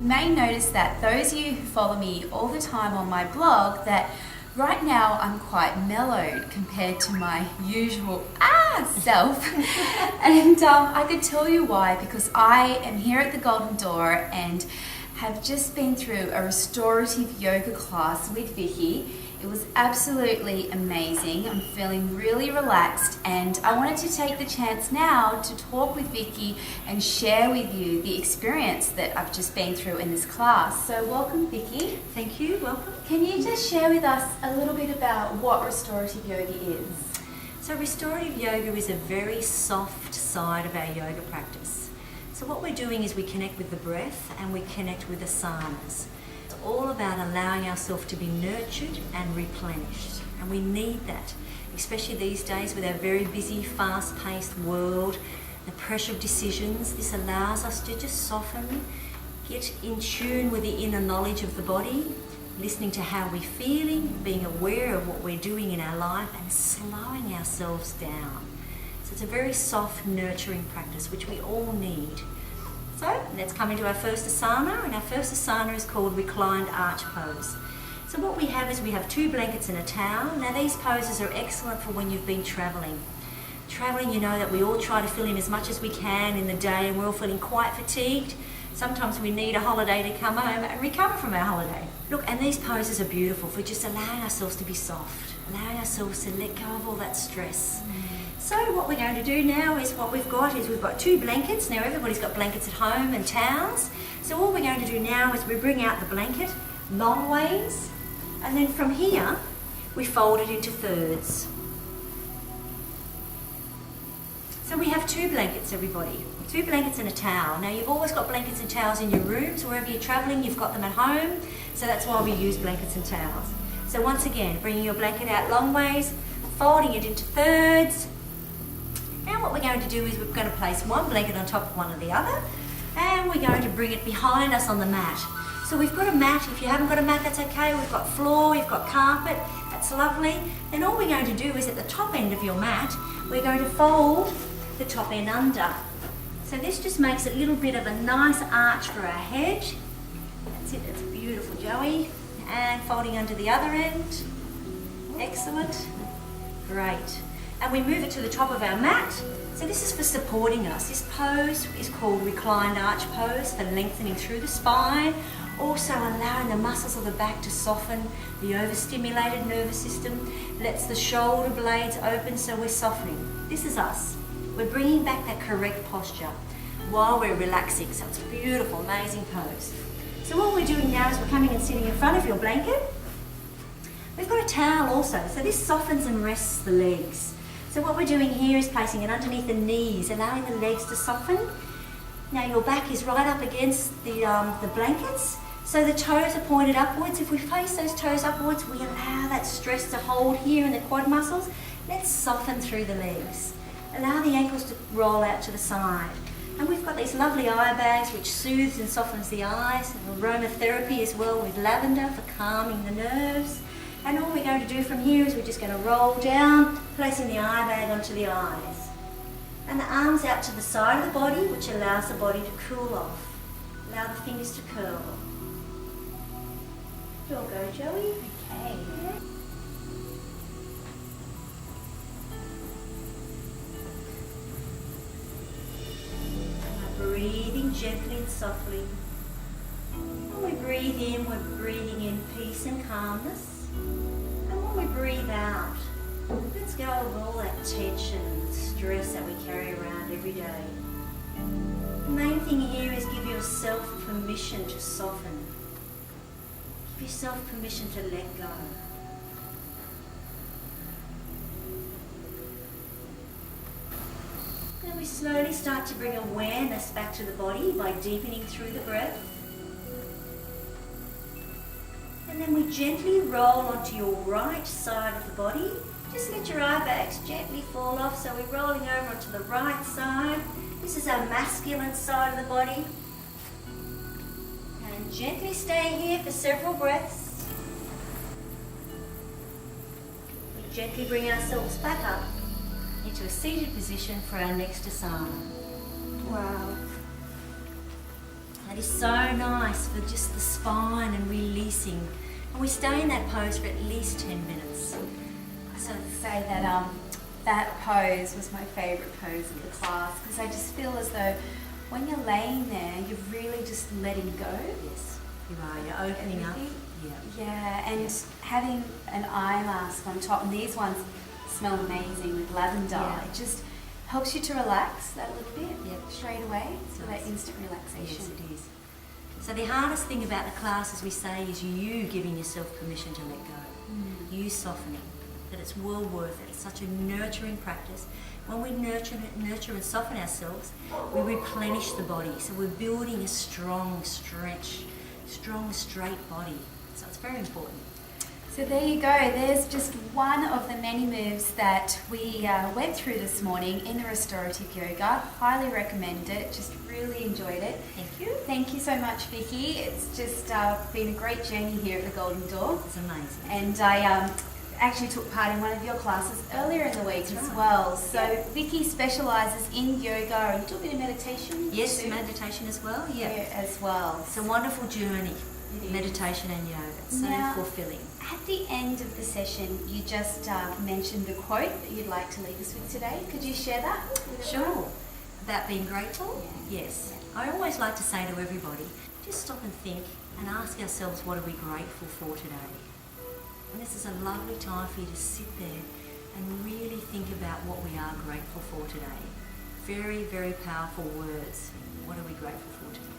You may notice that those of you who follow me all the time on my blog, that right now I'm quite mellowed compared to my usual self. And I could tell you why, because I am here at the Golden Door and have just been through a restorative yoga class with Vikki. It was absolutely amazing. I'm feeling really relaxed, and I wanted to take the chance now to talk with Vikki and share with you the experience that I've just been through in this class. So welcome, Vikki. Thank you, welcome. Can you just share with us a little bit about what restorative yoga is? So restorative yoga is a very soft side of our yoga practice. So what we're doing is we connect with the breath and we connect with asanas. It's all about allowing ourselves to be nurtured and replenished. And we need that, especially these days with our very busy, fast-paced world, the pressure of decisions. This allows us to just soften, get in tune with the inner knowledge of the body, listening to how we're feeling, being aware of what we're doing in our life and slowing ourselves down. So it's a very soft, nurturing practice which we all need. So let's come into our first asana, and our first asana is called reclined arch pose. So what we have is we have 2 blankets and a towel. Now these poses are excellent for when you've been travelling. Travelling, you know that we all try to fill in as much as we can in the day, and we're all feeling quite fatigued. Sometimes we need a holiday to come home and recover from our holiday. Look, and these poses are beautiful for just allowing ourselves to be soft, allowing ourselves to let go of all that stress. So what we're going to do now is we've got 2 blankets. Now everybody's got blankets at home and towels. So all we're going to do now is we bring out the blanket long ways, and then from here we fold it into thirds. So we have 2 blankets, everybody. 2 blankets and a towel. Now you've always got blankets and towels in your rooms. Wherever you're travelling, you've got them at home. So that's why we use blankets and towels. So once again, bringing your blanket out long ways, folding it into thirds. Now what we're going to do is we're going to place one blanket on top of one of the other, and we're going to bring it behind us on the mat. So we've got a mat. If you haven't got a mat, that's okay. We've got floor, we've got carpet. That's lovely. Then all we're going to do is at the top end of your mat, we're going to fold the top end under. So this just makes a little bit of a nice arch for our head. That's it, that's beautiful, Joey. And folding under the other end. Excellent. Great. And we move it to the top of our mat. So this is for supporting us. This pose is called reclined arch pose, for lengthening through the spine, also allowing the muscles of the back to soften. The overstimulated nervous system lets the shoulder blades open, so we're softening. This is us. We're bringing back that correct posture while we're relaxing. So it's a beautiful, amazing pose. So what we're doing now is we're coming and sitting in front of your blanket. We've got a towel also, so this softens and rests the legs. So what we're doing here is placing it underneath the knees, allowing the legs to soften. Now your back is right up against the blankets, so the toes are pointed upwards. If we face those toes upwards, we allow that stress to hold here in the quad muscles. Let's soften through the legs. Allow the ankles to roll out to the side. And we've got these lovely eye bags which soothes and softens the eyes, and aromatherapy as well with lavender for calming the nerves. And all we're going to do from here is we're just going to roll down, placing the eye bag onto the eyes. And the arms out to the side of the body, which allows the body to cool off. Allow the fingers to curl. You'll go, Joey. Okay. Yeah. Breathing gently and softly. When we breathe in, we're breathing in peace and calmness. And when we breathe out, let's go of all that tension and stress that we carry around every day. The main thing here is give yourself permission to soften. Give yourself permission to let go. Then we slowly start to bring awareness back to the body by deepening through the breath. And then we gently roll onto your right side of the body. Just let your eye bags gently fall off. So we're rolling over onto the right side. This is our masculine side of the body. And gently stay here for several breaths. We gently bring ourselves back up into a seated position for our next asana. Wow. That is so nice for just the spine and releasing. And we stay in that pose for at least 10 minutes. So I'd say that that pose was my favourite pose of the class, because I just feel as though when you're laying there, you're really just letting go. Yes, you are. You're opening up. Yeah, and having an eye mask on top, and these ones smell amazing with lavender. Yeah. It just helps you to relax that little bit straight away, so Nice. that instant relaxation. Yes, it is. So the hardest thing about the class, as we say, is you giving yourself permission to let go. You softening. That it's well worth it. It's such a nurturing practice. When we nurture and soften ourselves, we replenish the body. So we're building a strong, straight body. So it's very important. So there you go. There's just one of the many moves that we went through this morning in the Restorative Yoga. Highly recommend it. Just really enjoyed it. Thank you. Thank you so much, Vikki. It's just been a great journey here at the Golden Door. It's amazing. And I actually took part in one of your classes earlier in the week as well. So Vikki specialises in yoga. Are you talking about meditation? Yes, too? meditation as well. Yeah, as well. It's a wonderful journey, meditation and yoga. It's so Now, fulfilling. At the end of the session, you just mentioned the quote that you'd like to leave us with today. Could you share that with everyone? Sure. About being grateful? Yeah. Yes. I always like to say to everybody, just stop and think and ask ourselves, what are we grateful for today? And this is a lovely time for you to sit there and really think about what we are grateful for today. Very, very powerful words. What are we grateful for today?